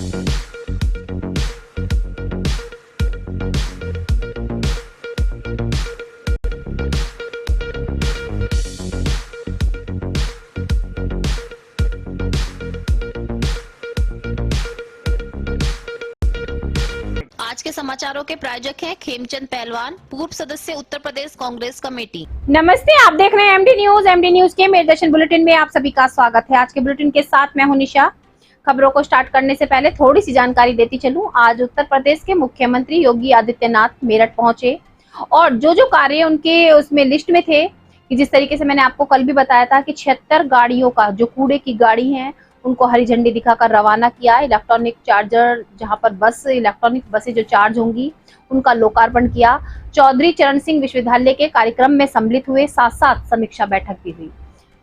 आज के समाचारों के प्रायोजक हैं खेमचंद पहलवान, पूर्व सदस्य उत्तर प्रदेश कांग्रेस कमेटी। नमस्ते, आप देख रहे हैं एमडी न्यूज। एमडी न्यूज के मेरदर्शन बुलेटिन में आप सभी का स्वागत है। आज के बुलेटिन के साथ मैं हूं निशा। खबरों को स्टार्ट करने से पहले थोड़ी सी जानकारी देती चलूं। आज उत्तर प्रदेश के मुख्यमंत्री योगी आदित्यनाथ मेरठ पहुंचे और जो कार्य उनके उसमें लिस्ट में थे कि जिस तरीके से मैंने आपको कल भी बताया था कि 76 गाड़ियों का जो कूड़े की गाड़ी है उनको हरी झंडी दिखाकर रवाना किया। इलेक्ट्रॉनिक चार्जर, जहां पर इलेक्ट्रॉनिक बसें जो चार्ज होंगी उनका लोकार्पण किया। चौधरी चरण सिंह विश्वविद्यालय के कार्यक्रम में सम्मिलित हुए, साथ साथ समीक्षा बैठक भी हुई।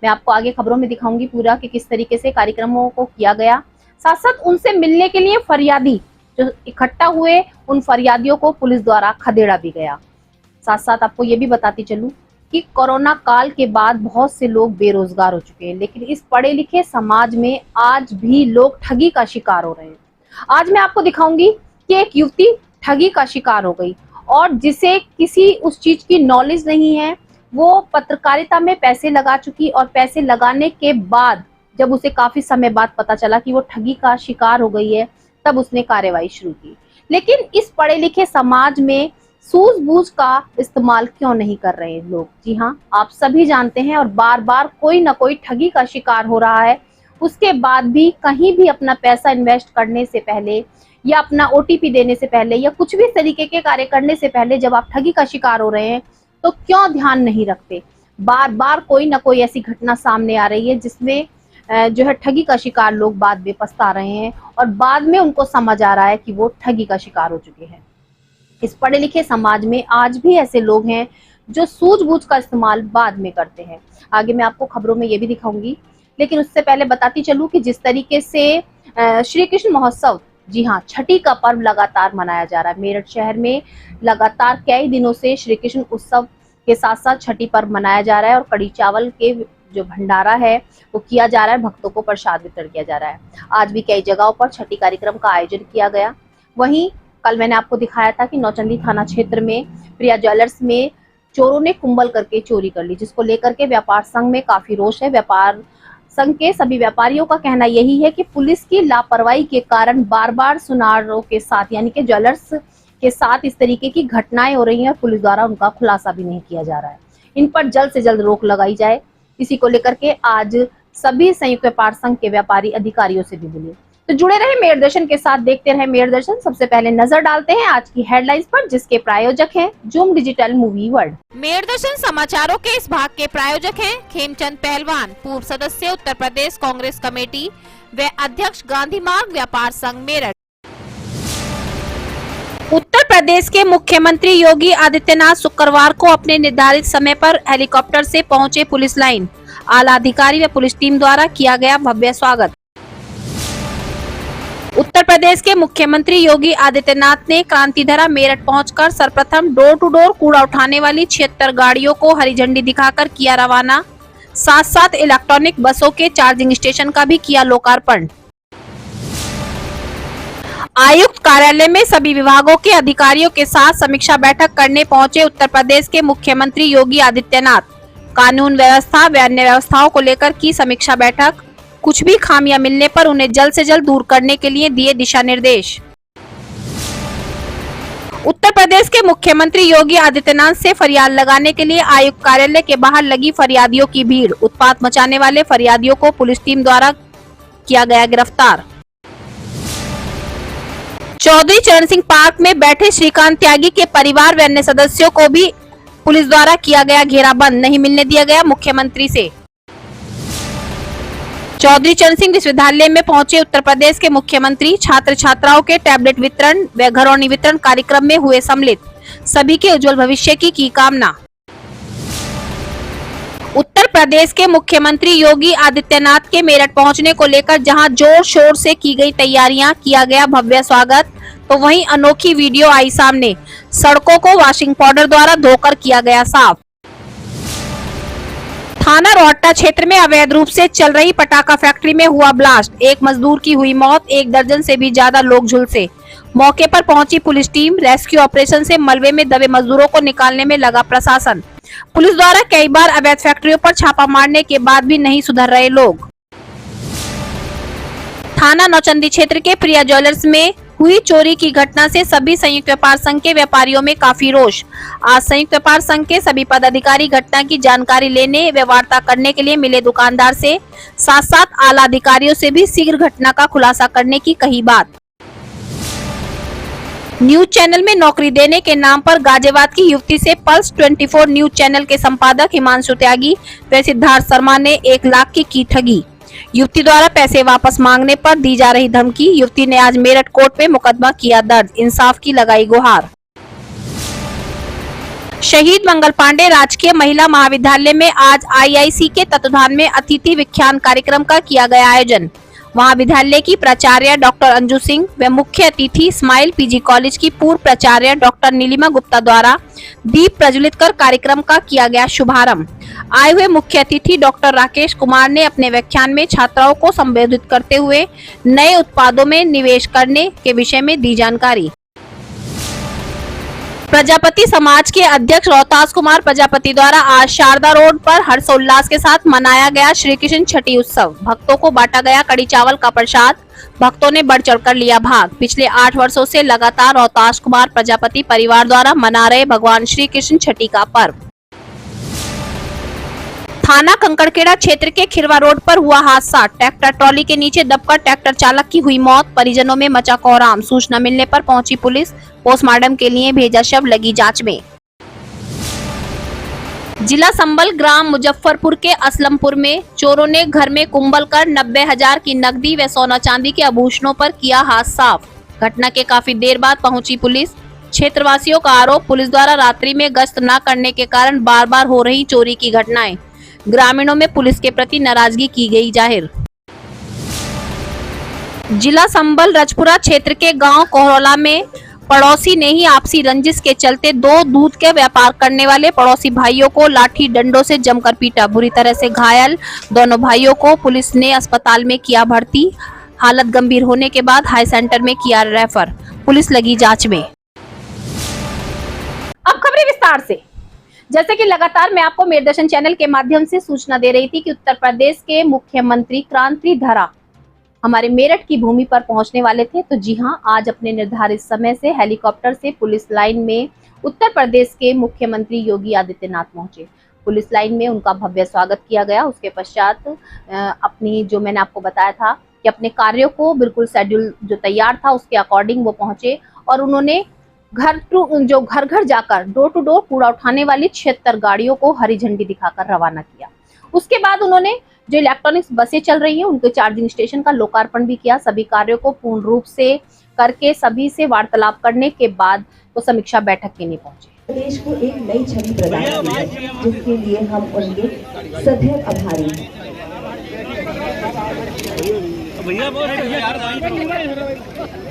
मैं आपको आगे खबरों में दिखाऊंगी पूरा कि किस तरीके से कार्यक्रमों को किया गया। साथ साथ उनसे मिलने के लिए फरियादी जो इकट्ठा हुए, उन फरियादियों को पुलिस द्वारा खदेड़ा भी गया। साथ साथ आपको ये भी बताती चलूं कि कोरोना काल के बाद बहुत से लोग बेरोजगार हो चुके हैं, लेकिन इस पढ़े लिखे समाज में आज भी लोग ठगी का शिकार हो रहे हैं। आज मैं आपको दिखाऊंगी कि एक युवती ठगी का शिकार हो गई और जिसे किसी उस चीज की नॉलेज नहीं है, वो पत्रकारिता में पैसे लगा चुकी और पैसे लगाने के बाद जब उसे काफी समय बाद पता चला कि वो ठगी का शिकार हो गई है, तब उसने कार्रवाई शुरू की। लेकिन इस पढ़े लिखे समाज में सूझबूझ का इस्तेमाल क्यों नहीं कर रहे लोग? जी हाँ, आप सभी जानते हैं और बार बार कोई ना कोई ठगी का शिकार हो रहा है। उसके बाद भी कहीं भी अपना पैसा इन्वेस्ट करने से पहले या अपना ओटीपी देने से पहले या कुछ भी तरीके के कार्य करने से पहले जब आप ठगी का शिकार हो रहे हैं तो क्यों ध्यान नहीं रखते? बार बार कोई ना कोई ऐसी घटना सामने आ रही है जिसमें जो है ठगी का शिकार लोग बाद में पछता रहे हैं और बाद में उनको समझ आ रहा है कि वो ठगी का शिकार हो चुके हैं। इस पढ़े लिखे समाज में आज भी ऐसे लोग हैं जो सूझबूझ का इस्तेमाल बाद में करते हैं। आगे मैं आपको खबरों में ये भी दिखाऊंगी, लेकिन उससे पहले बताती चलूं कि जिस तरीके से श्री कृष्ण महोत्सव, जी हाँ, छठी का पर्व लगातार मनाया जा रहा है। मेरठ शहर में लगातार कई दिनों से श्री कृष्ण उत्सव के साथ साथ छठी पर्व मनाया जा रहा है और कड़ी चावल के जो भंडारा है वो किया जा रहा है, भक्तों को प्रसाद वितरण किया जा रहा है। आज भी कई जगहों पर छठी कार्यक्रम का आयोजन किया गया। वहीं कल मैंने आपको दिखाया था कि नौचंदी थाना क्षेत्र में प्रिया ज्वेलर्स में चोरों ने कुंभल करके चोरी कर ली, जिसको लेकर के व्यापार संघ में काफी रोष है। व्यापार संघ के सभी व्यापारियों का कहना यही है कि पुलिस की लापरवाही के कारण बार बार सुनारों के साथ यानी कि ज्वेलर्स के साथ इस तरीके की घटनाएं हो रही हैं और पुलिस द्वारा उनका खुलासा भी नहीं किया जा रहा है। इन पर जल्द से जल्द रोक लगाई जाए। इसी को लेकर के आज सभी संयुक्त व्यापार संघ के व्यापारी अधिकारियों से भी मिले। तो जुड़े रहे मेरदर्शन के साथ, देखते रहे मेरदर्शन। सबसे पहले नजर डालते हैं आज की हेडलाइंस पर, जिसके प्रायोजक हैं जूम डिजिटल मूवी वर्ल्ड। मेरदर्शन समाचारों के इस भाग के प्रायोजक हैं खेमचंद पहलवान, पूर्व सदस्य उत्तर प्रदेश कांग्रेस कमेटी व अध्यक्ष गांधी मार्ग व्यापार संघ मेरठ। उत्तर प्रदेश के मुख्यमंत्री योगी आदित्यनाथ शुक्रवार को अपने निर्धारित समय पर हेलीकॉप्टर से पहुंचे पुलिस लाइन। आला अधिकारी व पुलिस टीम द्वारा किया गया भव्य स्वागत। उत्तर प्रदेश के मुख्यमंत्री योगी आदित्यनाथ ने क्रांतिधरा मेरठ पहुंचकर सर्वप्रथम डोर टू डोर कूड़ा उठाने वाली 76 गाड़ियों को हरी झंडी दिखाकर किया रवाना। साथ साथ इलेक्ट्रॉनिक बसों के चार्जिंग स्टेशन का भी किया लोकार्पण। आयुक्त कार्यालय में सभी विभागों के अधिकारियों के साथ समीक्षा बैठक करने पहुंचे उत्तर प्रदेश के मुख्यमंत्री योगी आदित्यनाथ। कानून व्यवस्था व अन्य व्यवस्थाओं को लेकर की समीक्षा बैठक। कुछ भी खामियां मिलने पर उन्हें जल्द से जल्द दूर करने के लिए दिए दिशा निर्देश। उत्तर प्रदेश के मुख्यमंत्री योगी आदित्यनाथ से फरियाद लगाने के लिए आयुक्त कार्यालय के बाहर लगी फरियादियों की भीड़। उत्पात मचाने वाले फरियादियों को पुलिस टीम द्वारा किया गया गिरफ्तार। चौधरी चरण सिंह पार्क में बैठे श्रीकांत त्यागी के परिवार व अन्य सदस्यों को भी पुलिस द्वारा किया गया घेराबंद, नहीं मिलने दिया गया मुख्यमंत्री से। चौधरी चरण सिंह विश्वविद्यालय में पहुंचे उत्तर प्रदेश के मुख्यमंत्री छात्र छात्राओं के टैबलेट वितरण व घरौनी वितरण कार्यक्रम में हुए सम्मिलित। सभी के उज्जवल भविष्य की कामना। उत्तर प्रदेश के मुख्यमंत्री योगी आदित्यनाथ के मेरठ पहुंचने को लेकर जहां जोर शोर से की गई तैयारियां, किया गया भव्य स्वागत, तो वहीं अनोखी वीडियो आई सामने। सड़कों को वॉशिंग पाउडर द्वारा धोकर किया गया साफ। थाना रोहट्टा क्षेत्र में अवैध रूप से चल रही पटाखा फैक्ट्री में हुआ ब्लास्ट। एक मजदूर की हुई मौत, 1 दर्जन से भी ज्यादा लोग झुलसे। मौके पर पहुंची पुलिस टीम। रेस्क्यू ऑपरेशन से मलबे में दबे मजदूरों को निकालने में लगा प्रशासन। पुलिस द्वारा कई बार अवैध फैक्ट्रियों पर छापा मारने के बाद भी नहीं सुधर रहे लोग। थाना नौचंदी क्षेत्र के प्रिया ज्वेलर्स में हुई चोरी की घटना से सभी संयुक्त व्यापार संघ के व्यापारियों में काफी रोष। आज संयुक्त व्यापार संघ के सभी पदाधिकारी घटना की जानकारी लेने व वार्ता करने के लिए मिले। दुकानदार से साथ साथ आला अधिकारियों से भी शीघ्र घटना का खुलासा करने की कही बात। न्यूज चैनल में नौकरी देने के नाम पर गाजियाबाद की युवती से पल्स 24 न्यूज चैनल के संपादक हिमांशु त्यागी व सिद्धार्थ शर्मा ने 1 लाख की ठगी। युवती द्वारा पैसे वापस मांगने पर दी जा रही धमकी। युवती ने आज मेरठ कोर्ट में मुकदमा किया दर्ज। इंसाफ की लगाई गुहार। शहीद मंगल पांडे राजकीय महिला महाविद्यालय में आज आईआईसी के तत्वाधान में अतिथि व्याख्यान कार्यक्रम का किया गया आयोजन। महाविद्यालय की प्राचार्य डॉक्टर अंजू सिंह व मुख्य अतिथि स्माइल पीजी कॉलेज की पूर्व प्राचार्य डॉक्टर नीलिमा गुप्ता द्वारा दीप प्रज्वलित कर कार्यक्रम का किया गया शुभारंभ। आए हुए मुख्य अतिथि डॉक्टर राकेश कुमार ने अपने व्याख्यान में छात्राओं को संबोधित करते हुए नए उत्पादों में निवेश करने के विषय में दी जानकारी। प्रजापति समाज के अध्यक्ष रोहतास कुमार प्रजापति द्वारा आज शारदा रोड पर हर्षोल्लास के साथ मनाया गया श्री कृष्ण छठी उत्सव। भक्तों को बांटा गया कड़ी चावल का प्रसाद। भक्तों ने बढ़ चढ़कर लिया भाग। पिछले 8 वर्षों से लगातार रोहतास कुमार प्रजापति परिवार द्वारा मना रहे भगवान श्री कृष्ण छठी का पर्व। थाना कंकड़खेड़ा क्षेत्र के खिरवा रोड पर हुआ हादसा। ट्रैक्टर ट्रॉली के नीचे दबकर ट्रैक्टर चालक की हुई मौत। परिजनों में मचा कोहराम। सूचना मिलने पर पहुंची पुलिस। पोस्टमार्टम के लिए भेजा शव, लगी जांच में। जिला संबल ग्राम मुजफ्फरपुर के असलमपुर में चोरों ने घर में कुंभल कर 90,000 की नकदी व सोना चांदी के आभूषणों पर किया हाथ साफ। घटना के काफी देर बाद पहुंची पुलिस। क्षेत्रवासियों का आरोप, पुलिस द्वारा रात्रि में गश्त न करने के कारण बार बार हो रही चोरी की घटनाएं। ग्रामीणों में पुलिस के प्रति नाराजगी की गई जाहिर। जिला संबल रजपुरा क्षेत्र के गांव कोहरोला में पड़ोसी ने ही आपसी रंजिश के चलते 2 दूध के व्यापार करने वाले पड़ोसी भाइयों को लाठी डंडों से जमकर पीटा। बुरी तरह से घायल दोनों भाइयों को पुलिस ने अस्पताल में किया भर्ती। हालत गंभीर होने के बाद हाई सेंटर में किया रेफर। पुलिस लगी जांच में। अब खबरें विस्तार से। जैसे कि लगातार मैं आपको मेरदर्शन चैनल के माध्यम से सूचना दे रही थी कि उत्तर प्रदेश के मुख्यमंत्री क्रांति धरा हमारे मेरठ की भूमि पर पहुंचने वाले थे। तो जी हां, आज अपने निर्धारित समय से हेलीकॉप्टर से पुलिस लाइन में उत्तर प्रदेश के मुख्यमंत्री योगी आदित्यनाथ पहुंचे। पुलिस लाइन में उनका भव्य स्वागत किया गया। उसके पश्चात अपनी जो मैंने आपको बताया था कि अपने कार्यों को बिल्कुल शेड्यूल जो तैयार था उसके अकॉर्डिंग वो पहुंचे और उन्होंने घर घर जाकर डोर टू डोर कूड़ा उठाने वाली 76 गाड़ियों को हरी झंडी दिखाकर रवाना किया। उसके बाद उन्होंने जो इलेक्ट्रॉनिक्स बसें चल रही हैं उनके चार्जिंग स्टेशन का लोकार्पण भी किया। सभी कार्यों को पूर्ण रूप से करके सभी से वार्तालाप करने के बाद वो समीक्षा बैठक के लिए पहुंचे। देश को एक नई छवि प्रदान की है, जिसके लिए हम उनके सदैव आभारी हैं।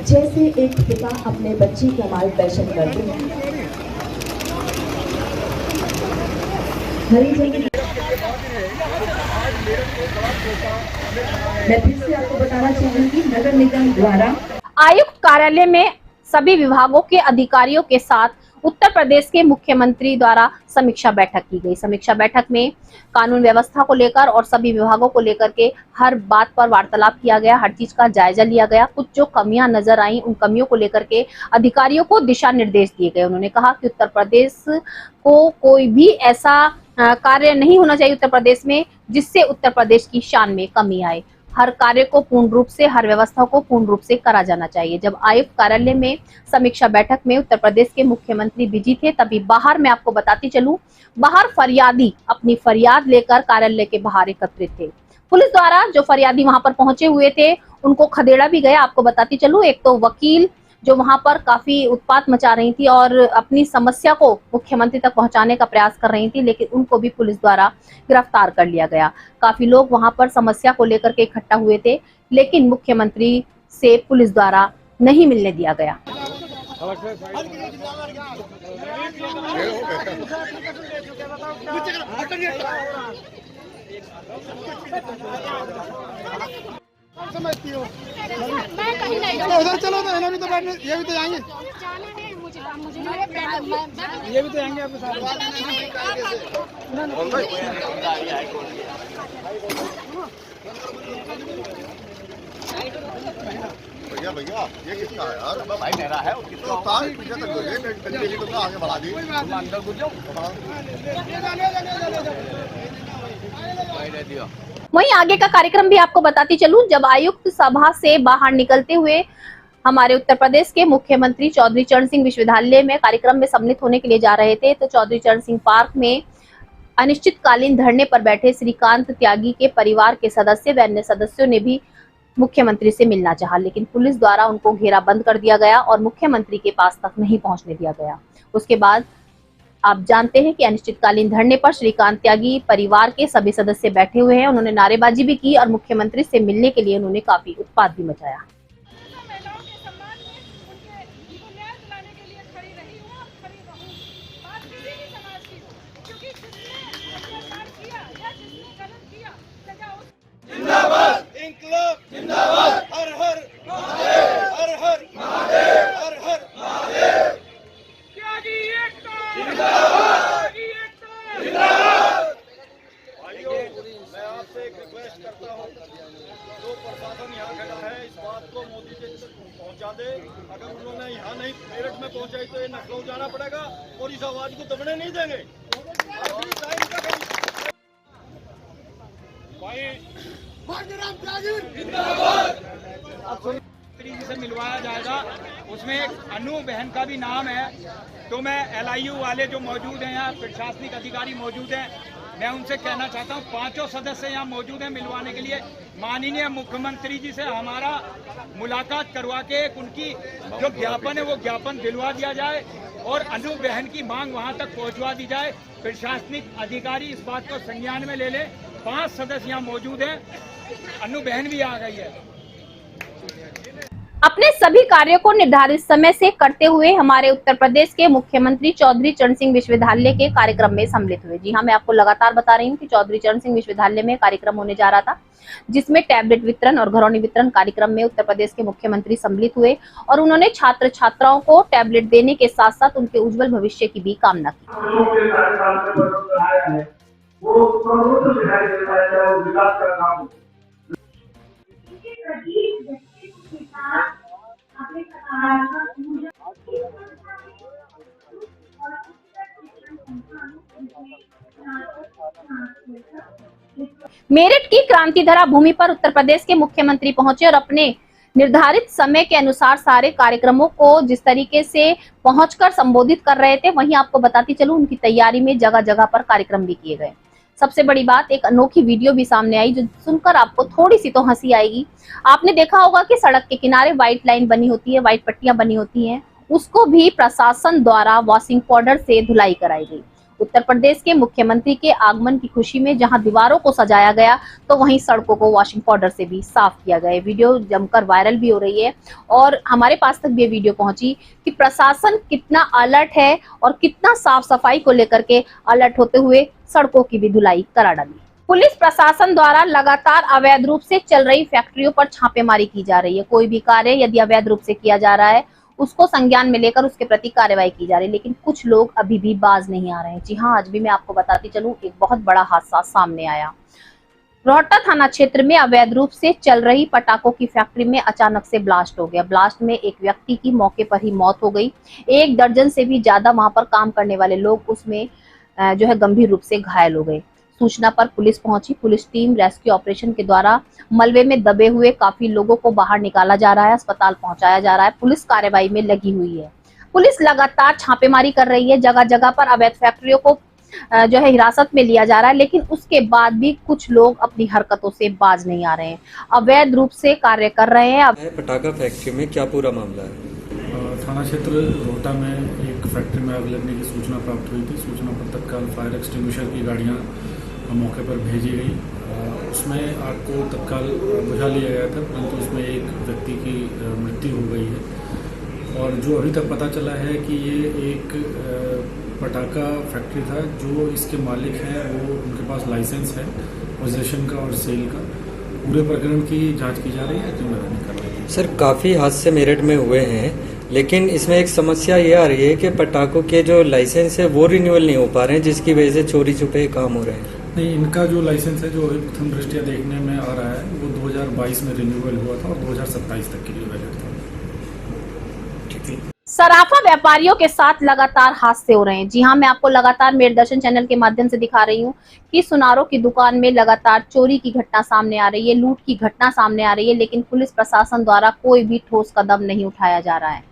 जैसे एक पिता अपने बच्चे का मार्गदर्शन करते हैं, हरी झंडी। मैं फिर से आपको बताना चाहूंगी, नगर निगम द्वारा आयुक्त कार्यालय में सभी विभागों के अधिकारियों के साथ उत्तर प्रदेश के मुख्यमंत्री द्वारा समीक्षा बैठक की गई। समीक्षा बैठक में कानून व्यवस्था को लेकर और सभी विभागों को लेकर के हर बात पर वार्तालाप किया गया, हर चीज का जायजा लिया गया। कुछ जो कमियां नजर आई उन कमियों को लेकर के अधिकारियों को दिशा निर्देश दिए गए। उन्होंने कहा कि उत्तर प्रदेश को कोई भी ऐसा कार्य नहीं होना चाहिए उत्तर प्रदेश में जिससे उत्तर प्रदेश की शान में कमी आए। हर कार्य को पूर्ण रूप से, हर व्यवस्था को पूर्ण रूप से करा जाना चाहिए। जब आयुक्त कार्यालय में समीक्षा बैठक में उत्तर प्रदेश के मुख्यमंत्री बिजी थे, तभी बाहर मैं आपको बताती चलूं, बाहर फरियादी अपनी फरियाद लेकर कार्यालय के बाहर एकत्रित थे। पुलिस द्वारा जो फरियादी वहां पर पहुंचे हुए थे उनको खदेड़ा भी गया। आपको बताती चलूं, एक तो वकील जो वहां पर काफी उत्पात मचा रही थी और अपनी समस्या को मुख्यमंत्री तक पहुंचाने का प्रयास कर रही थी, लेकिन उनको भी पुलिस द्वारा गिरफ्तार कर लिया गया। काफी लोग वहां पर समस्या को लेकर के इकट्ठा हुए थे, लेकिन मुख्यमंत्री से पुलिस द्वारा नहीं मिलने दिया गया। समझती हो मैं कहीं नहीं उधर चलो तो इन्हें भी तो बैठने ये भी तो जाएंगे ये भी तो जाएंगे आपके साथ भैया भैया ये किसका है यार भाई मेरा है और कितना तार पीछे तक गए कंटिन्यू तो आगे बढ़ा दी अंदर घुस जाओ वहीं आगे का कार्यक्रम भी आपको बताती चलूं। जब आयुक्त सभा से बाहर निकलते हुए हमारे उत्तर प्रदेश के मुख्यमंत्री चौधरी चरण सिंह विश्वविद्यालय में कार्यक्रम में सम्मिलित होने के लिए जा रहे थे, तो चौधरी चरण सिंह पार्क में अनिश्चितकालीन धरने पर बैठे श्रीकांत त्यागी के परिवार के सदस्य व अन्य सदस्यों ने भी मुख्यमंत्री से मिलना चाहा, लेकिन पुलिस द्वारा उनको घेराबंद कर दिया गया और मुख्यमंत्री के पास तक नहीं पहुंचने दिया गया। उसके बाद आप जानते हैं कि अनिश्चितकालीन धरने पर श्रीकांत त्यागी परिवार के सभी सदस्य बैठे हुए हैं। उन्होंने नारेबाजी भी की और मुख्यमंत्री से मिलने के लिए उन्होंने काफी उत्पात भी मचाया। जिंदाबाद इंकलाब जिंदाबाद हर हर महादेव हर हर महादेव हर हर महादेव त्यागी एकता जिंदाबाद त्यागी एकता जिंदाबाद। भाइयों मैं आपसे एक रिक्वेस्ट करता हूं, जो प्रशासन यहाँ खड़ा है इस बात को मोदी जी तक पहुँचा दे। अगर उन्होंने यहाँ नहीं मेरठ में पहुँचाई तो ये लखनऊ जाना पड़ेगा और इस आवाज को दबने नहीं देंगे। मंत्री जी से मिलवाया जाएगा, उसमें एक अनु बहन का भी नाम है। तो मैं LIU वाले जो मौजूद हैं यहाँ, प्रशासनिक अधिकारी मौजूद हैं, मैं उनसे कहना चाहता हूँ 5 सदस्य यहाँ मौजूद हैं मिलवाने के लिए। माननीय मुख्यमंत्री जी से हमारा मुलाकात करवा के उनकी जो ज्ञापन है वो ज्ञापन दिलवा दिया जाए और अनु बहन की मांग वहाँ तक पहुँचवा दी जाए। प्रशासनिक अधिकारी इस बात को संज्ञान में ले ले। 5 सदस्य यहाँ मौजूद हैं, अनु बहन भी आ गई है। अपने सभी कार्यों को निर्धारित समय से करते हुए हमारे उत्तर प्रदेश के मुख्यमंत्री चौधरी चरण सिंह विश्वविद्यालय के कार्यक्रम में सम्मिलित हुए। जी हाँ, मैं आपको लगातार बता रही हूँ कि चौधरी चरण सिंह विश्वविद्यालय में कार्यक्रम होने जा रहा था, जिसमें टैबलेट वितरण और घरौनी वितरण कार्यक्रम में उत्तर प्रदेश के मुख्यमंत्री सम्मिलित हुए और उन्होंने छात्र छात्राओं को टैबलेट देने के साथ साथ उनके उज्जवल भविष्य की भी कामना की। मेरठ की क्रांतिधरा भूमि पर उत्तर प्रदेश के मुख्यमंत्री पहुंचे और अपने निर्धारित समय के अनुसार सारे कार्यक्रमों को जिस तरीके से पहुंचकर संबोधित कर रहे थे, वहीं आपको बताती चलूं उनकी तैयारी में जगह जगह पर कार्यक्रम भी किए गए। सबसे बड़ी बात, एक अनोखी वीडियो भी सामने आई जो सुनकर आपको थोड़ी सी तो हंसी आएगी। आपने देखा होगा कि सड़क के किनारे व्हाइट लाइन बनी होती है, व्हाइट पट्टियां बनी होती हैं, उसको भी प्रशासन द्वारा वॉशिंग पाउडर से धुलाई कराई गई। उत्तर प्रदेश के मुख्यमंत्री के आगमन की खुशी में जहां दीवारों को सजाया गया तो वहीं सड़कों को वॉशिंग पाउडर से भी साफ किया गया। वीडियो जमकर वायरल भी हो रही है और हमारे पास तक भी ये वीडियो पहुंची कि प्रशासन कितना अलर्ट है और कितना साफ सफाई को लेकर के अलर्ट होते हुए सड़कों की भी धुलाई करा डाली। पुलिस प्रशासन द्वारा लगातार अवैध रूप से चल रही फैक्ट्रियों पर छापेमारी की जा रही है। कोई भी कार्य यदि अवैध रूप से किया जा रहा है उसको संज्ञान में लेकर उसके प्रति कार्रवाई की जा रही है, लेकिन कुछ लोग अभी भी बाज नहीं आ रहे हैं। जी हाँ, आज भी मैं आपको बताती चलूं एक बहुत बड़ा हादसा सामने आया। रोहटा थाना क्षेत्र में अवैध रूप से चल रही पटाखों की फैक्ट्री में अचानक से ब्लास्ट हो गया। ब्लास्ट में एक व्यक्ति की मौके पर ही मौत हो गई। 1 दर्जन से भी ज्यादा वहां पर काम करने वाले लोग उसमें जो है गंभीर रूप से घायल हो गए। सूचना पर पुलिस पहुंची। पुलिस टीम रेस्क्यू ऑपरेशन के द्वारा मलबे में दबे हुए काफी लोगों को बाहर निकाला जा रहा है, अस्पताल पहुंचाया जा रहा है। पुलिस कार्रवाई में लगी हुई है। पुलिस लगातार छापेमारी कर रही है। जगह जगह पर अवैध फैक्ट्रियों को जो है हिरासत में लिया जा रहा है, लेकिन उसके बाद भी कुछ लोग अपनी हरकतों से बाज नहीं आ रहे हैं, अवैध रूप से कार्य कर रहे हैं। पटाखा फैक्ट्री में क्या पूरा मामला है? थाना क्षेत्र रोहटा में एक फैक्ट्री में आग लगने की सूचना प्राप्त हुई थी। सूचना पर तत्काल फायर एक्सटिंग्विशर की गाड़ियां मौके पर भेजी गई। उसमें आग को तत्काल बुझा लिया गया था, परंतु उसमें एक व्यक्ति की मृत्यु हो गई है। और जो अभी तक पता चला है कि ये एक पटाखा फैक्ट्री था। जो इसके मालिक हैं वो उनके पास लाइसेंस है पोजीशन का और सेल का। पूरे प्रकरण की जांच की जा रही है, जिम्मेदारी कार्रवाई। सर काफ़ी हादसे मेरठ में हुए हैं, लेकिन इसमें एक समस्या ये आ रही है कि पटाखों के जो लाइसेंस है वो रिन्यूअल नहीं हो पा रहे हैं, जिसकी वजह से चोरी छुपे काम हो रहे हैं। नहीं, इनका जो लाइसेंस है जो अभी प्रथम दृष्टिया देखने में आ रहा है वो 2022 में रिन्यूअल हुआ था और 2027 तक के लिए वैलिड था। सराफा व्यापारियों के साथ लगातार हादसे हो रहे हैं। जी हां, मैं आपको लगातार मेरे दर्शन चैनल के माध्यम से दिखा रही हूं कि सुनारों की दुकान में लगातार चोरी की घटना सामने आ रही है, लूट की घटना सामने आ रही है, लेकिन पुलिस प्रशासन द्वारा कोई भी ठोस कदम नहीं उठाया जा रहा है।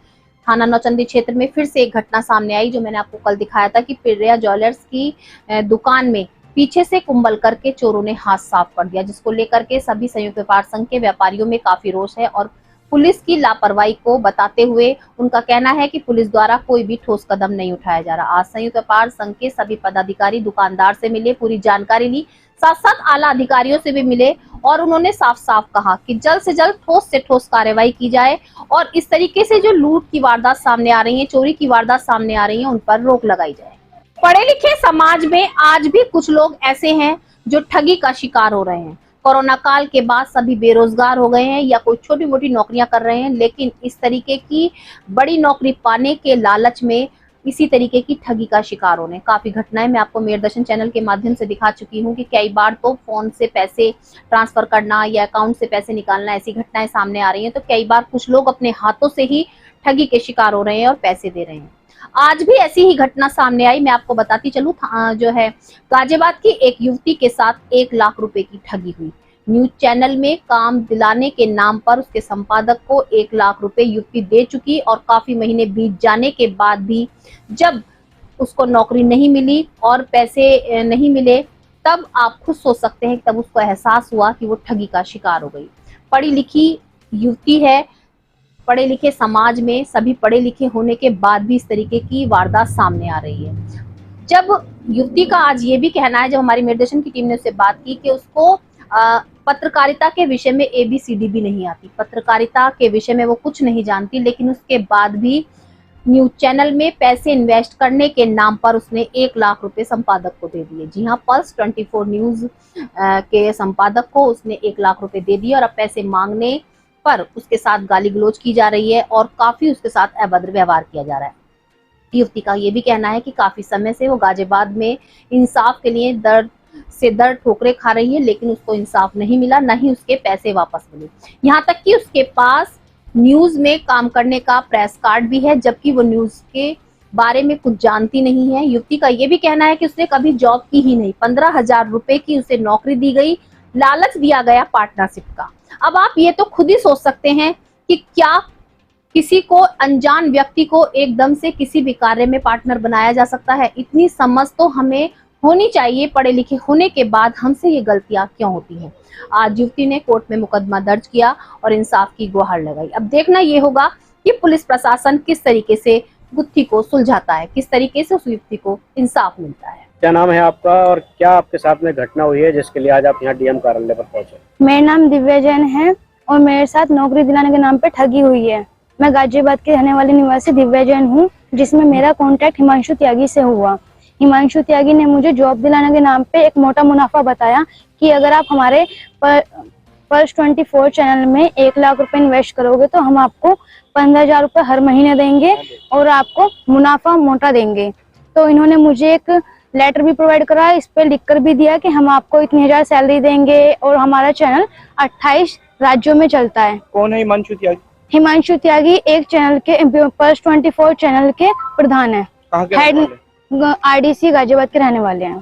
थाना नौचंदी क्षेत्र में फिर से एक घटना सामने आई, जो मैंने आपको कल दिखाया था कि पिर्रिया ज्वेलर्स की दुकान में पीछे से कुंभल करके चोरों ने हाथ साफ कर दिया, जिसको लेकर के सभी संयुक्त व्यापार संघ के व्यापारियों में काफी रोष है और पुलिस की लापरवाही को बताते हुए उनका कहना है कि पुलिस द्वारा कोई भी ठोस कदम नहीं उठाया जा रहा। आज संयुक्त व्यापार संघ के सभी पदाधिकारी दुकानदार से मिले, पूरी जानकारी ली, साथ साथ आला अधिकारियों से भी मिले और उन्होंने साफ साफ कहा कि जल्द से जल्द ठोस से ठोस कार्रवाई की जाए और इस तरीके से जो लूट की वारदात सामने आ रही है, चोरी की वारदात सामने आ रही है, उन पर रोक लगाई जाए। पढ़े लिखे समाज में आज भी कुछ लोग ऐसे हैं जो ठगी का शिकार हो रहे हैं। कोरोना काल के बाद सभी बेरोजगार हो गए हैं या कोई छोटी मोटी नौकरियां कर रहे हैं, लेकिन इस तरीके की बड़ी नौकरी पाने के लालच में इसी तरीके की ठगी का शिकार होने काफी घटनाएं मैं आपको मेरे दर्शन चैनल के माध्यम से दिखा चुकी हूं कि कई बार तो फोन से पैसे ट्रांसफर करना या अकाउंट से पैसे निकालना, ऐसी घटनाएं सामने आ रही हैं। तो कई बार कुछ लोग अपने हाथों से ही ठगी के शिकार हो रहे हैं और पैसे दे रहे हैं। आज भी ऐसी ही घटना सामने आई। मैं आपको बताती चलूं, जो है गाजियाबाद की एक युवती के साथ 1 लाख रुपए की ठगी हुई। न्यूज चैनल में काम दिलाने के नाम पर उसके संपादक को 1 लाख रुपए युवती दे चुकी और काफी महीने बीत जाने के बाद भी जब उसको नौकरी नहीं मिली और पैसे नहीं मिले, तब आप खुद सोच सकते हैं तब उसको एहसास हुआ कि वो ठगी का शिकार हो गई। पढ़ी लिखी युवती है, पढ़े लिखे समाज में सभी पढ़े लिखे होने के बाद भी इस तरीके की वारदात सामने आ रही है। जब युवती का आज ये भी कहना है, जब हमारी मेरे दर्शन की टीम ने उससे बात की कि उसको पत्रकारिता के विषय में ABCD भी नहीं आती, पत्रकारिता के विषय में वो कुछ नहीं जानती, लेकिन उसके बाद भी न्यूज चैनल में पैसे इन्वेस्ट करने के नाम पर उसने 1 लाख रुपए संपादक को दे दिए। जी हाँ, पल्स 24 न्यूज के संपादक को उसने 1 लाख रुपए दे दिए और अब पैसे मांगने पर उसके साथ गाली गलौज की जा रही है और काफी उसके साथ अभद्र व्यवहार किया जा रहा है। युवती का ये भी कहना है कि काफी समय से वो गाजियाबाद में इंसाफ के लिए दर्द से दर्द ठोकरे खा रही है, लेकिन उसको इंसाफ नहीं मिला, न ही उसके पैसे वापस मिले। यहाँ तक कि उसके पास न्यूज में काम करने का प्रेस कार्ड भी है, जबकि वो न्यूज के बारे में कुछ जानती नहीं है। युवती का ये भी कहना है कि उसने कभी जॉब की ही नहीं, 15,000 रुपए की उसे नौकरी दी गई, लालच दिया गया पार्टनरशिप का। अब आप ये तो खुद ही सोच सकते हैं कि क्या किसी को, अनजान व्यक्ति को एकदम से किसी भी कार्य में पार्टनर बनाया जा सकता है? इतनी समझ तो हमें होनी चाहिए। पढ़े लिखे होने के बाद हमसे ये गलतियां क्यों होती हैं? आज युवती ने कोर्ट में मुकदमा दर्ज किया और इंसाफ की गुहार लगाई। अब देखना ये होगा कि पुलिस प्रशासन किस तरीके से गुत्थी को सुलझाता है, किस तरीके से उस युवती को इंसाफ मिलता है। क्या नाम है आपका और क्या आपके साथ में घटना हुई है जिसके लिए आज आप यहाँ DM कार्यालय पर पहुंचे? मेरा नाम दिव्या जैन है और मेरे साथ नौकरी दिलाने के नाम पे ठगी हुई है। मैं गाजियाबाद के रहने वाली निवासी दिव्या जैन हूँ, जिसमें मेरा कॉन्टैक्ट हिमांशु त्यागी से हुआ। हिमांशु त्यागी ने मुझे जॉब दिलाने के नाम पे एक मोटा मुनाफा बताया कि अगर आप हमारे पल्स 24 चैनल में 1 लाख रुपए इन्वेस्ट करोगे तो हम आपको 15,000 रुपए हर महीने देंगे और आपको मुनाफा मोटा देंगे। तो इन्होंने मुझे एक लेटर भी प्रोवाइड करा, इस पे लिखकर भी दिया कि हम आपको इतनी 1000 सैलरी देंगे और हमारा चैनल 28 राज्यों में चलता है। कौन है हिमांशु त्यागी? हिमांशु त्यागी एक चैनल के पल्स 24 चैनल के प्रधान है, हेड RDC गाजियाबाद के रहने वाले हैं।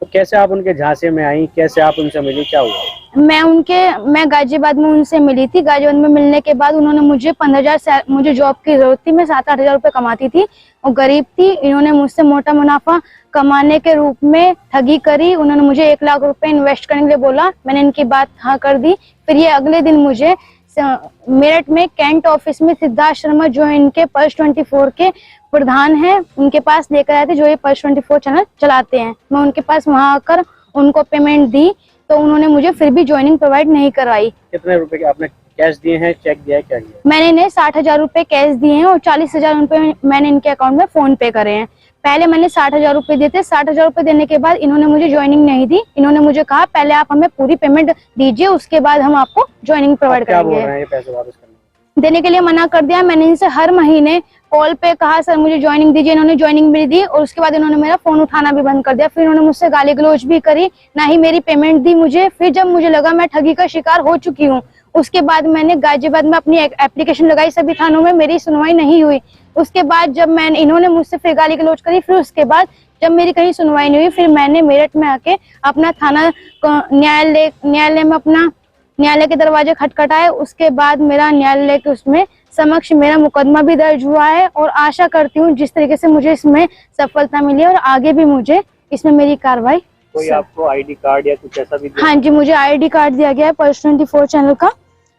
तो कैसे आप उनके झांसे में आई, कैसे आप उनसे मिली, क्या हुआ? मैं गाजियाबाद में उनसे मिली थी। गाजियाबाद में मिलने के बाद उन्होंने मुझे 15,000, मुझे जॉब की जरूरत थी, मैं 7-8 हजार रुपए कमाती थी और गरीब थी। इन्होंने मुझसे मोटा मुनाफा कमाने के रूप में ठगी करी। उन्होंने मुझे 1 लाख रुपए इन्वेस्ट करने के लिए बोला, मैंने इनकी बात हाँ कर दी। फिर ये अगले दिन मुझे मेरठ में कैंट ऑफिस में सिद्धार्थ शर्मा, जो इनके पल्स 24 के प्रधान हैं, उनके पास लेकर आए थे, जो ये पल्स 24 चैनल चलाते हैं। मैं उनके पास वहां आकर उनको पेमेंट दी तो उन्होंने मुझे फिर भी ज्वाइनिंग प्रोवाइड नहीं करवाई। कितने रुपए आपने कैश दिए हैं, चेक दिया है, क्या किया? मैंने इन्हें 60,000 रुपए कैश दिए हैं और 40,000 रुपए मैंने इनके अकाउंट में फोन पे करे हैं। पहले मैंने 60,000 रुपए दिए थे। 60,000 रुपए देने के बाद इन्होंने मुझे ज्वाइनिंग नहीं दी। इन्होंने मुझे कहा पहले आप हमें पूरी पेमेंट दीजिए, उसके बाद हम आपको ज्वाइनिंग प्रोवाइड क्या बोल करेंगे। रहे हैं ये पैसे वापस करने? देने के लिए मना कर दिया। मैंने इनसे हर महीने कॉल पे कहा सर मुझे ज्वाइनिंग दीजिए, इन्होंने ज्वाइनिंग भी दी और उसके बाद इन्होंने मेरा फोन उठाना भी बंद कर दिया। फिर इन्होंने मुझसे गाली गलौज भी करी, ना ही मेरी पेमेंट दी मुझे। फिर जब मुझे लगा मैं ठगी का शिकार हो चुकी हूँ, उसके बाद मैंने गाजियाबाद में अपनी एप्लीकेशन लगाई, सभी थानों में मेरी सुनवाई नहीं हुई। उसके बाद जब मैंने इन्होंने मुझसे फिर गाली गलौज करी, फिर उसके बाद जब मेरी कहीं सुनवाई नहीं हुई, फिर मैंने मेरठ में आके अपना थाना न्यायालय में अपना न्यायालय के दरवाजे खटखटाए। उसके बाद मेरा न्यायालय के उसमें समक्ष मेरा मुकदमा भी दर्ज हुआ है और आशा करती हूँ जिस तरीके से मुझे इसमें सफलता मिली और आगे भी मुझे इसमें मेरी कार्रवाई। कोई आपको आईडी कार्ड या कुछ ऐसा भी? हाँ जी, मुझे आईडी कार्ड दिया गया है पल्स 24 चैनल का,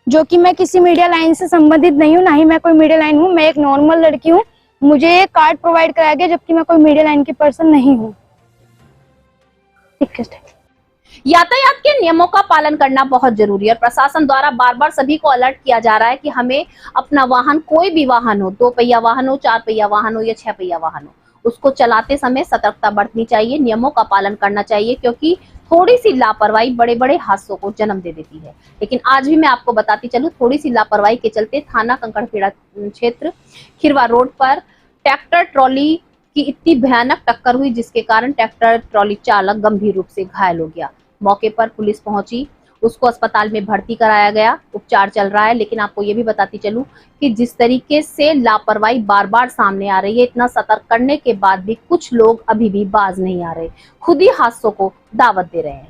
जो कि मैं किसी मीडिया लाइन से संबंधित नहीं हूँ, ना ही मैं कोई मीडिया लाइन हूँ। मैं एक नॉर्मल लड़की हूँ, मुझे ये कार्ड प्रोवाइड कराया गया जबकि मैं कोई मीडिया लाइन की पर्सन नहीं हूँ। यातायात के नियमों का पालन करना बहुत जरूरी है और प्रशासन द्वारा बार बार सभी को अलर्ट किया जा रहा है कि हमें अपना वाहन, कोई भी वाहन हो, 2 पहिया वाहन हो, 4 पहिया वाहन हो या 6 पहिया वाहन हो, उसको चलाते समय सतर्कता बरतनी चाहिए, नियमों का पालन करना चाहिए, क्योंकि थोड़ी सी लापरवाही बड़े बड़े हादसों को जन्म दे देती है। लेकिन आज भी मैं आपको बताती चलूं, थोड़ी सी लापरवाही के चलते थाना कंकड़खेड़ा क्षेत्र खिरवा रोड पर ट्रैक्टर ट्रॉली की इतनी भयानक टक्कर हुई जिसके कारण ट्रैक्टर ट्रॉली चालक गंभीर रूप से घायल हो गया। मौके पर पुलिस पहुंची, उसको अस्पताल में भर्ती कराया गया, उपचार चल रहा है। लेकिन आपको ये भी बताती चलूं कि जिस तरीके से लापरवाही बार बार सामने आ रही है, इतना सतर्क करने के बाद भी कुछ लोग अभी भी बाज नहीं आ रहे, खुद ही हादसों को दावत दे रहे हैं।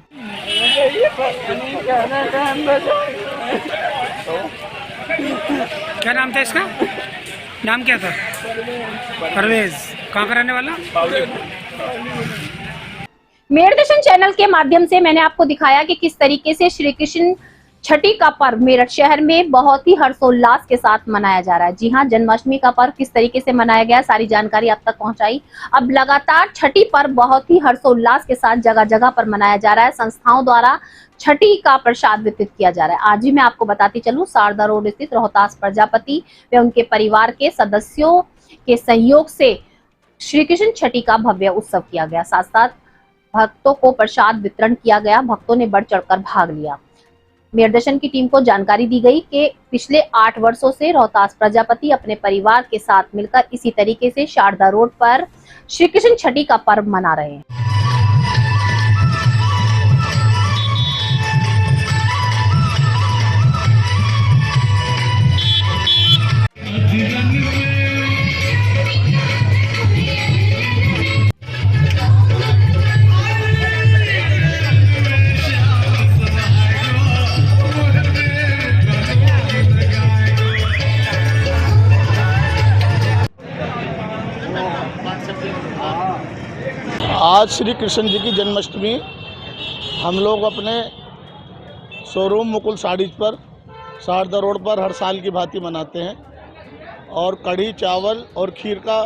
क्या नाम था इसका? नाम क्या था? परवेज। कहाँ का रहने वाला? मेरठ दर्शन चैनल के माध्यम से मैंने आपको दिखाया कि किस तरीके से श्री कृष्ण छठी का पर्व मेरठ शहर में बहुत ही हर्षोल्लास के साथ मनाया जा रहा है। जी हां, जन्माष्टमी का पर्व किस तरीके से मनाया गया, सारी जानकारी आप तक पहुंचाई। अब लगातार छठी पर्व बहुत ही हर्षोल्लास के साथ जगह जगह पर मनाया जा रहा है। संस्थाओं द्वारा छठी का प्रसाद वितरित किया जा रहा है। आज भी मैं आपको बताती चलूं, शारदा रोड स्थित रोहतास प्रजापति व उनके परिवार के सदस्यों के सहयोग से श्री कृष्ण छठी का भव्य उत्सव किया गया। साथ साथ भक्तों को प्रसाद वितरण किया गया। भक्तों ने बढ़ चढ़कर भाग लिया। मेरठ दर्शन की टीम को जानकारी दी गई कि पिछले 8 वर्षों से रोहतास प्रजापति अपने परिवार के साथ मिलकर इसी तरीके से शारदा रोड पर श्री कृष्ण छठी का पर्व मना रहे हैं। आज श्री कृष्ण जी की जन्माष्टमी हम लोग अपने शोरूम मुकुल साड़ीज पर शारदा रोड पर हर साल की भांति मनाते हैं और कढ़ी चावल और खीर का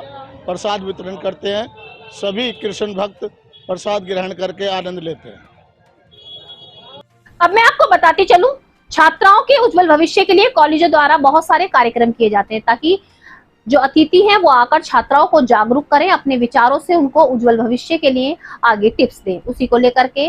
प्रसाद वितरण करते हैं। सभी कृष्ण भक्त प्रसाद ग्रहण करके आनंद लेते हैं। अब मैं आपको बताती चलूं, छात्राओं के उज्जवल भविष्य के लिए कॉलेजों द्वारा बहुत सारे कार्यक्रम किए जाते हैं ताकि जो अतिथि हैं वो आकर छात्राओं को जागरूक करें, अपने विचारों से उनको उज्जवल भविष्य के लिए आगे टिप्स दें। उसी को लेकर के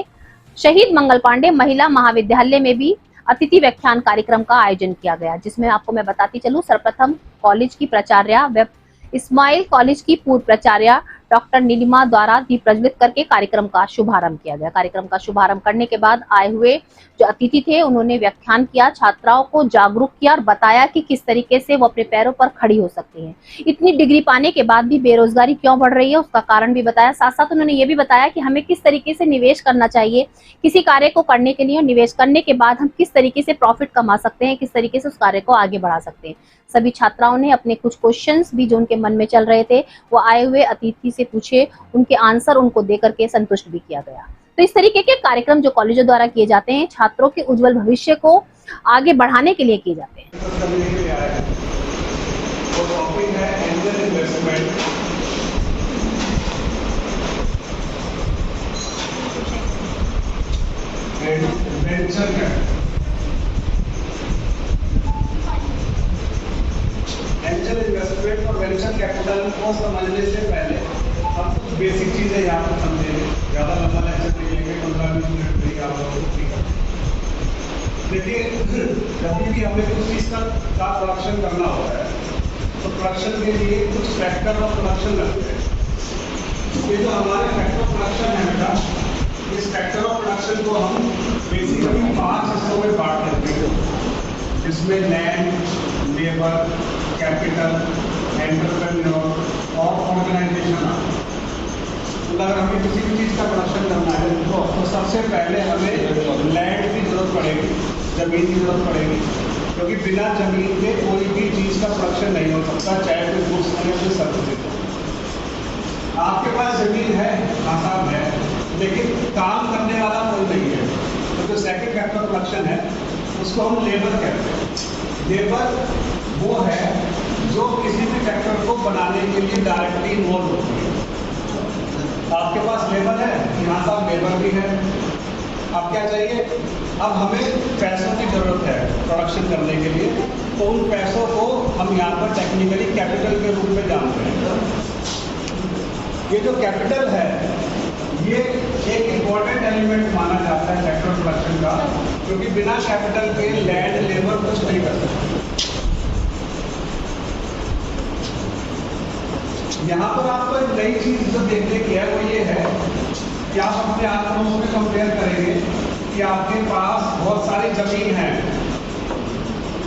शहीद मंगल पांडे महिला महाविद्यालय में भी अतिथि व्याख्यान कार्यक्रम का आयोजन किया गया, जिसमें आपको मैं बताती चलूं, सर्वप्रथम कॉलेज की प्राचार्य व इस्माइल कॉलेज की पूर्व प्राचार्य डॉक्टर नीलिमा द्वारा दीप प्रज्वलित करके कार्यक्रम का शुभारंभ किया गया। कार्यक्रम का शुभारंभ करने के बाद आए हुए जो अतिथि थे उन्होंने व्याख्यान किया, छात्राओं को जागरूक किया और बताया कि किस तरीके से वो अपने पैरों पर खड़ी हो सकती हैं। इतनी डिग्री पाने के बाद भी बेरोजगारी क्यों बढ़ रही है उसका कारण भी बताया। साथ साथ उन्होंने ये भी बताया कि हमें किस तरीके से निवेश करना चाहिए किसी कार्य को करने के लिए, और निवेश करने के बाद हम किस तरीके से प्रॉफिट कमा सकते हैं, किस तरीके से उस कार्य को आगे बढ़ा सकते हैं। सभी छात्राओं ने अपने कुछ क्वेश्चंस भी जो उनके मन में चल रहे थे वो आए हुए अतिथि से पूछे, उनके आंसर उनको दे करके संतुष्ट भी किया गया। तो इस तरीके के कार्यक्रम जो कॉलेजों द्वारा किए जाते हैं छात्रों के उज्जवल भविष्य को आगे बढ़ाने के लिए किए जाते हैं। एंजल इन्वेस्टमेंट और वेंचर कैपिटल को समझने से पहले अब कुछ बेसिक चीज़ें यहाँ पर समझेंगे, ज़्यादा लंबा लेक्चर नहीं लेंगे, 15-20 मिनट में ही आप लोगों को ठीक है। देखिए, कभी भी हमें कुछ चीज़ का प्रोडक्शन करना होता है तो प्रोडक्शन के लिए कुछ फैक्टर ऑफ प्रोडक्शन लगते हैं। ये जो हमारे फैक्टर ऑफ प्रोडक्शन है बेटा, इस फैक्टर ऑफ प्रोडक्शन को हम बेसिकली 5 हिस्सों में बांट देते हैं, जिसमें लैंड, लेबर, कैपिटल, एंटरप्रेन्योर और ऑर्गेनाइजेशन आता है। अगर हमें किसी भी चीज़ का प्रोडक्शन करना है तो सबसे पहले हमें लैंड की जरूरत पड़ेगी, ज़मीन की जरूरत पड़ेगी, क्योंकि बिना ज़मीन के कोई भी चीज़ का प्रोडक्शन नहीं हो सकता, चाहे कोई गुड्स हो या कोई सर्विस हो। आपके पास ज़मीन है, आसान है, लेकिन काम करने वाला कोई नहीं है, तो जो सेकंड फैक्टर ऑफ प्रोडक्शन है उसको हम लेबर कहते हैं। लेबर वो है जो किसी भी फैक्टर को बनाने के लिए डायरेक्टली इन्वॉल्व होती है। आपके पास लेबर है, यहाँ पर लेबर भी है। अब क्या चाहिए? अब हमें पैसों की ज़रूरत है प्रोडक्शन करने के लिए, तो उन पैसों को हम यहाँ पर टेक्निकली कैपिटल के रूप में जानते हैं। ये जो कैपिटल है ये एक इम्पॉर्टेंट एलिमेंट माना जाता है फैक्टर प्रोडक्शन का, क्योंकि बिना कैपिटल के लैंड, लेबर कुछ नहीं कर सकते। यहाँ पर आपको एक नई चीज़ जो देखने की है वो ये है कि आप अपने आंकड़ों से कंपेयर करेंगे कि आपके पास बहुत सारी ज़मीन है,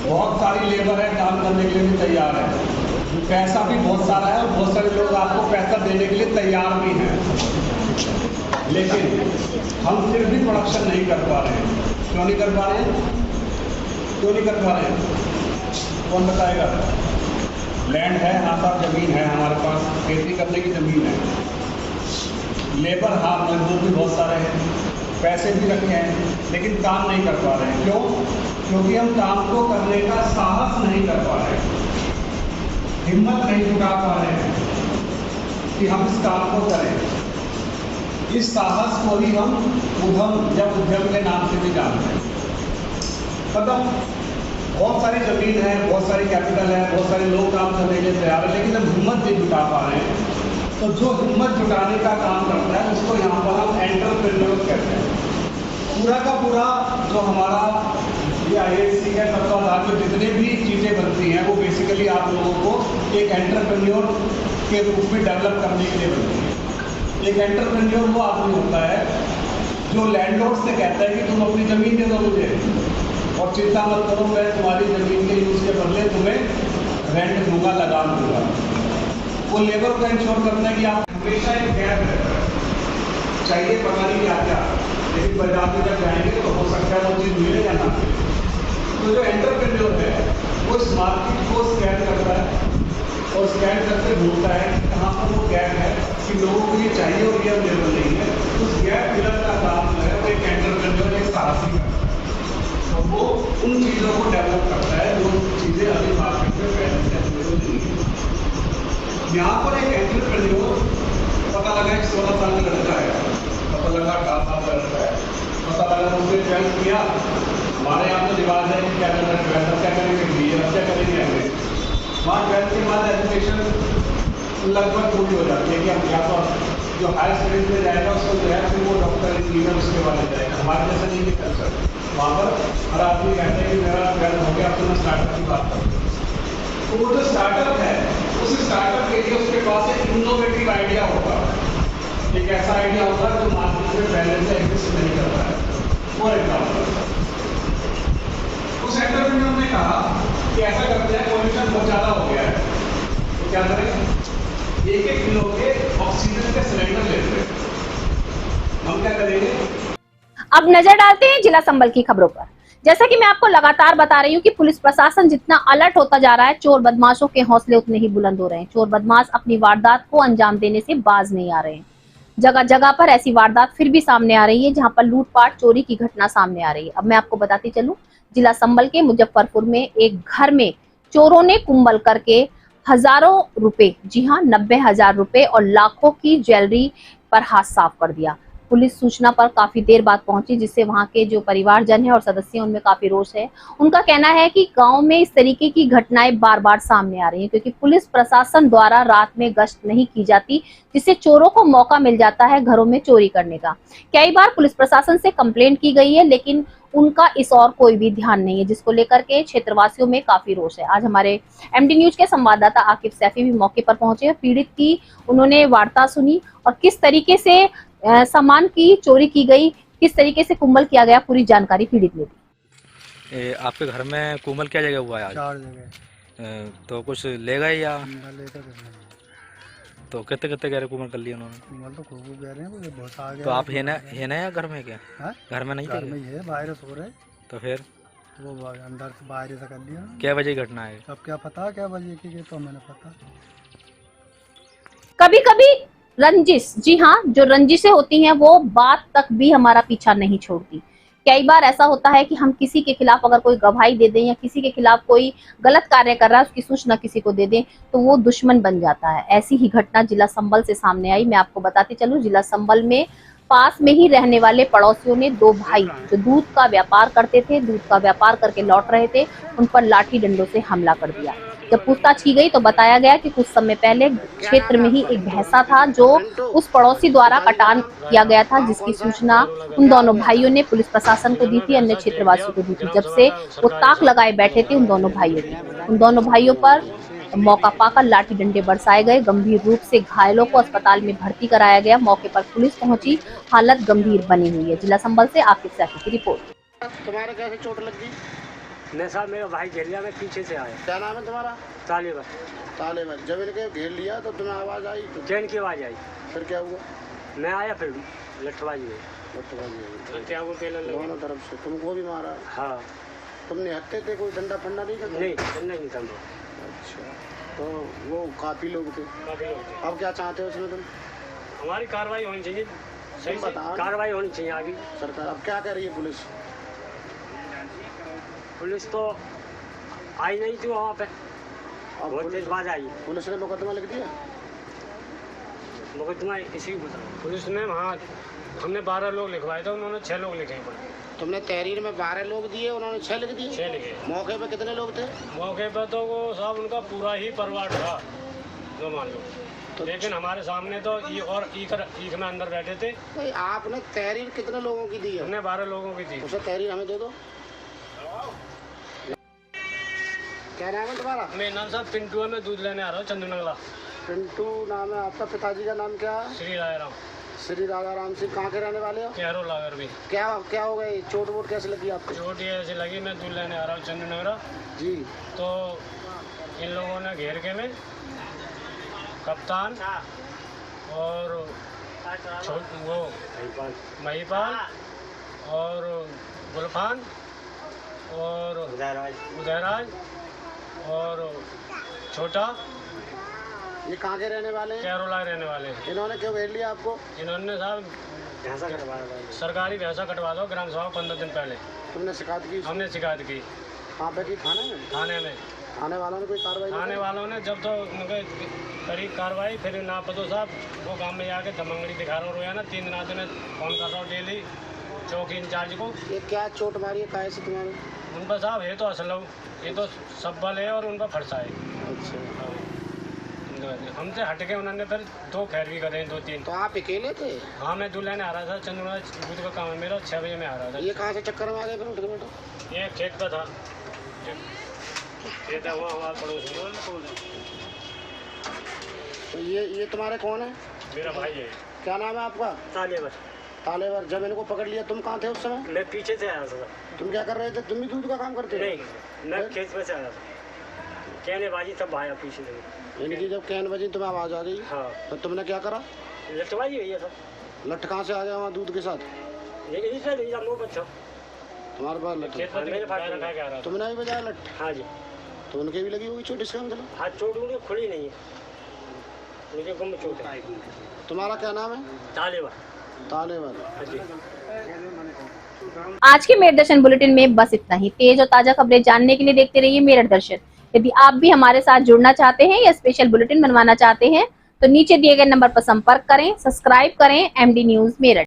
बहुत सारी लेबर है, काम करने के लिए भी तैयार है, पैसा भी बहुत सारा है और बहुत सारे लोग आपको पैसा देने के लिए तैयार भी हैं, लेकिन हम फिर भी प्रोडक्शन नहीं कर पा रहे हैं। क्यों नहीं कर पा रहे हैं? क्यों नहीं कर पा रहे हैं? कौन बताएगा? लैंड है, हाँ साहब, ज़मीन है हमारे पास, खेती करने की ज़मीन है, लेबर, हाँ मजदूर भी बहुत सारे हैं, पैसे भी रखे हैं, लेकिन काम नहीं कर पा रहे हैं। क्यों? क्योंकि हम काम को करने का साहस नहीं कर पा रहे हैं, हिम्मत नहीं जुटा पा रहे हैं कि हम इस काम को करें। इस साहस को ही हम उद्यम या उद्यम के नाम से भी जानते हैं। मतलब बहुत सारी ज़मीन है, बहुत सारी कैपिटल है, बहुत सारे लोग काम करने के लिए तैयार है, लेकिन हम हिम्मत नहीं जुटा पा रहे हैं। तो जो हिम्मत जुटाने का काम करता है उसको यहाँ पर हम एंटरप्रेन्योर कहते हैं। पूरा का पूरा जो हमारा ये IISc है तत्वाधान में जितने भी चीज़ें बनती हैं वो बेसिकली आप लोगों को एक एंटरप्रेन्योर के रूप में डेवलप करने के लिए बनती है। एक एंटरप्रेन्योर वो आदमी होता है जो लैंडलॉर्ड से कहता है कि तुम अपनी ज़मीन दे दो मुझे और चिंता मत करो, मैं तुम्हारी ज़मीन के यूज़ के बदले तुम्हें रेंट दूंगा, लगान दूंगा। वो लेबर को इंश्योर करता है कि आप हमेशा एक गैप रहता है, चाहिए पता नहीं क्या क्या, लेकिन बाजार में जब जाएंगे तो हो सकता है वो चीज़ मिले या ना मिले। तो जो एंटरप्रेन्योर है वो इस मार्केट को स्कैन करता है और स्कैन करके ढूंढता है कि कहाँ पर वो गैप है कि लोगों को ये चाहिए और ये अवेलेबल नहीं है। उस गैप फिलर का काम जो है वो एक एंटरप्रेन्योर, एक साहसी करता है। तो वो उन चीज़ों को डेवलप करता है जो चीज़ें अभी मार्केट में पहले से अवेलेबल नहीं है। यहाँ पर एक एंटरप्रेन्योर, पता लगा एक 16 साल का लड़का है, पता लगा 18 साल का लड़का है, पता लगा उसने 12th किया। हमारे यहाँ तो रिवाज है कि क्या करना है 12th, अब क्या करेंगे BA, अब क्या करेंगे MA। वहाँ 12th के बाद एजुकेशन लगभग पूरी हो जाती है कि हम या तो जो हायर स्टडीज में जाएगा उसको जो है फिर वो डॉक्टर, इंजीनियर उसके बाद जाएगा। हमारे जैसा नहीं है कल्चर, वहाँ पर हर आदमी कहते हैं कि मेरा 12th हो गया, अब तो मैं स्टार्टअप की बात करता हूँ। तो वो जो स्टार्टअप है उस स्टार्टअप के लिए उसके पास एक इनोवेटिव आइडिया होगा, एक ऐसा आइडिया होगा जो मार्केट में पहले से एग्जिस्ट नहीं करता है। फॉर एग्जाम्पल उस एंटरप्रेन्योर ने कहा कि ऐसा करते हैं, पॉल्यूशन बहुत ज़्यादा हो गया है, तो क्या करें? 1-1 किलो के ऑक्सीजन के सिलेंडर लेते हैं, हम क्या करेंगे? अब नजर डालते हैं जिला संबल की खबरों पर। जैसा कि मैं आपको लगातार बता रही हूँ कि पुलिस प्रशासन जितना अलर्ट होता जा रहा है, चोर बदमाशों के हौसले उतने ही बुलंद हो रहे हैं। चोर बदमाश अपनी वारदात को अंजाम देने से बाज नहीं आ रहे हैं। जगह जगह पर ऐसी वारदात फिर भी सामने आ रही है जहां पर लूटपाट, चोरी की घटना सामने आ रही है। अब मैं आपको बताती चलूं, जिला संबल के मुजफ्फरपुर में एक घर में चोरों ने कुंभल करके हजारों रुपए, जी हाँ 90,000 रुपए और लाखों की ज्वेलरी पर हाथ साफ कर दिया। पुलिस सूचना पर काफी देर बाद पहुंची, जिससे वहां के जो परिवारजन है और सदस्य उनमें काफी रोष है। उनका कहना है कि गांव में इस तरीके की घटनाएं बार बार सामने आ रही हैं, क्योंकि पुलिस प्रशासन द्वारा रात में गश्त नहीं की जाती, जिससे चोरों को मौका मिल जाता है घरों में चोरी करने का। कई बार पुलिस प्रशासन से कंप्लेंट की गई है, लेकिन उनका इस और कोई भी ध्यान नहीं है, जिसको लेकर के क्षेत्रवासियों में काफी रोष है। आज हमारे एमडी न्यूज के संवाददाता आकिब सैफी भी मौके पर पहुंचे, पीड़ित की उन्होंने वार्ता सुनी और किस तरीके से सामान की चोरी की गई, किस तरीके से कुंभल किया गया, पूरी जानकारी पीड़ित ने दी। आपके घर में कुंभल क्या जगह हुआ है आज? 4 जगह। तो कुछ ले गए या लेकर तो कितने कितने गहरे कुंभल कर लिए उन्होंने? कुंभल तो खूब कह रहे हैं, वो बहुत आ गया। तो आप है ना या घर में क्या? हा? घर में नहीं थे? घर में ही है, बाहर सो रहे। तो फिर वो अंदर से बाहर से कर दिया। क्या वजह घटना है? अब क्या पता क्या वजह की, तो मैंने पता। कभी कभी रंजिश, जी हाँ, जो रंजिशें होती हैं वो बात तक भी हमारा पीछा नहीं छोड़ती। कई बार ऐसा होता है कि हम किसी के खिलाफ अगर कोई गवाही दे दें या किसी के खिलाफ कोई गलत कार्य कर रहा है उसकी सूचना किसी को दे दें तो वो दुश्मन बन जाता है। ऐसी ही घटना जिला संबल से सामने आई। मैं आपको बताती चलूं, जिला संबल में पास में ही रहने वाले पड़ोसियों ने 2 भाई जो दूध का व्यापार करते थे, दूध का व्यापार करके लौट रहे थे, उन पर लाठी डंडों से हमला कर दिया। जब पूछताछ की गई तो बताया गया कि कुछ समय पहले क्षेत्र में ही एक भैंसा था जो उस पड़ोसी द्वारा कटान किया गया था, जिसकी सूचना उन दोनों भाइयों ने पुलिस प्रशासन को दी थी, अन्य क्षेत्रवासियों को दी थी। जब से वो ताक लगाए बैठे थे उन दोनों भाइयों पर मौका पाकर लाठी डंडे बरसाए गए। गंभीर रूप से घायलों को अस्पताल में भर्ती कराया गया। मौके पर पुलिस पहुंची, हालत गंभीर बनी हुई है। जिला संबल से आकिब सैफी की रिपोर्ट। तुम्हारे कैसे चोट लग गई? नहीं साहब, मेरा भाई घेर लिया, मैं पीछे से आया। क्या नाम है तुम्हारा? तालेबर। तालेबर। जब इनके घेर लिया तो तुम्हें आवाज आई? ट्रेन की आवाज आई। फिर क्या हुआ? मैं आया, फिर लठबाजी हुई। दोनों तरफ से तुमको भी मारा? हाँ। तुम निहत्ते थे, कोई डंडा फंडा नहीं करते? नहीं, डंडा नहीं था। अच्छा, तो वो काफी लोग थे। अब क्या चाहते हो उसमें तुम? हमारी कार्रवाई होनी चाहिए, सही बता। कार्रवाई होनी चाहिए आगे। सरकार अब क्या कर रही है? पुलिस तो आई नहीं थी वहाँ पे, बहुत तेज बाज आई। पुलिस ने मुकदमा लिख दिया? मुकदमा इसी की बता। पुलिस ने वहाँ हमने 12 लोग लिखवाए थे, उन्होंने 6 लोग लिखे। तुमने तहरीर में 12 लोग दिए, उन्होंने 6 लिख दिए? 6 लिखे। मौके पे कितने लोग थे? मौके पे तो वो साहब उनका पूरा ही परिवार था, जो मान लो। तो लेकिन हमारे सामने तो ईख में अंदर बैठे थे। भाई आपने तहरीर कितने लोगों की दी है? हमने 12 लोगों की दी। उसे तहरीर हमें दे दो। क्या नाम है तुम्हारा? मेरा नाम साहब पिंटू है, मैं दूध लेने आ रहा हूँ चंदूनगला। पिंटू नाम है आपका? पिताजी का नाम क्या है? श्री राजाराम। श्री राजाराम सिंह। कहाँ के रहने वाले हो? कैरो लागर भी। क्या हो गई? चोट वोट कैसे लगी आपको? चोट ये ऐसी लगी, मैं दूध लेने आ रहा हूँ चंदूनगला जी। तो इन लोगों ने घेर के में कप्तान और वो महिपाल और गुलफान और उदयराज और छोटा। ये कहाँ के रहने वाले हैं? कैरोला रहने वाले हैं। इन्होंने क्यों घेर लिया आपको? इन्होंने साहब भैंसा कटवा सरकारी भैंसा कटवा दो ग्राम सभा 15 दिन पहले। तुमने शिकायत की? हमने शिकायत की। कहाँ पे की? थाने में? थाने में। थाने वालों ने कोई कार्रवाई? थाने वालों ने जब तो उनके कड़ी कार्रवाई, फिर ना पतो साहब वो गांव में जाके धमंगड़ी दिखा रहा रोया ना। 3 दिन आते फोन कर रहा हूँ डेली चौकी इंचार्ज को। ये क्या चोट मारी है? काहे से तुम्हारे? उन पर साहब है तो असल ये तो सब बल है और उन पर फरसा है। अच्छा। हमसे हट के उन्होंने फिर 2 खैर भी करे, 2-3। तो आप अकेले थे? हाँ, मैं दूध लेने आ रहा था चंदूनगला, दूध का काम है मेरा। 6 बजे में आ रहा था। ये कहाँ से चक्कर में आ गए फिर उठ के बैठो? ये खेत पे था, खेत है वो हमारे पड़ोस में। तो ये तुम्हारे कौन है? मेरा भाई है। क्या नाम है आपका? तालेबर। तालेबर। जब इनको पकड़ लिया तुम कहाँ थे उस समय? मैं पीछे से आया था। तुम क्या कर रहे थे? तुम भी दूध का काम करते? नहीं, मैं खेत में से आया था। कहने बाजी तब आया पीछे से। इनकी जब कहने बजी तुम्हें आवाज आ गई? हाँ। तो तुमने क्या करा? लठबाजी हुई है सर। लठ कहाँ से आ गया वहाँ दूध के साथ? तुम्हारे पास लठ? तुमने भी बजाया लठ? हाँ जी। तो उनके भी लगी होगी चोट इसका मतलब? हाँ, चोट मुझे खुली नहीं है, मुझे गुम चोट है। तुम्हारा क्या नाम है? तालेबर। तालेबर। आज के मेरठ दर्शन बुलेटिन में बस इतना ही। तेज और ताजा खबरें जानने के लिए देखते रहिए मेरठ दर्शन। यदि आप भी हमारे साथ जुड़ना चाहते हैं या स्पेशल बुलेटिन बनवाना चाहते हैं तो नीचे दिए गए नंबर पर संपर्क करें, सब्सक्राइब करें एमडी न्यूज मेरठ।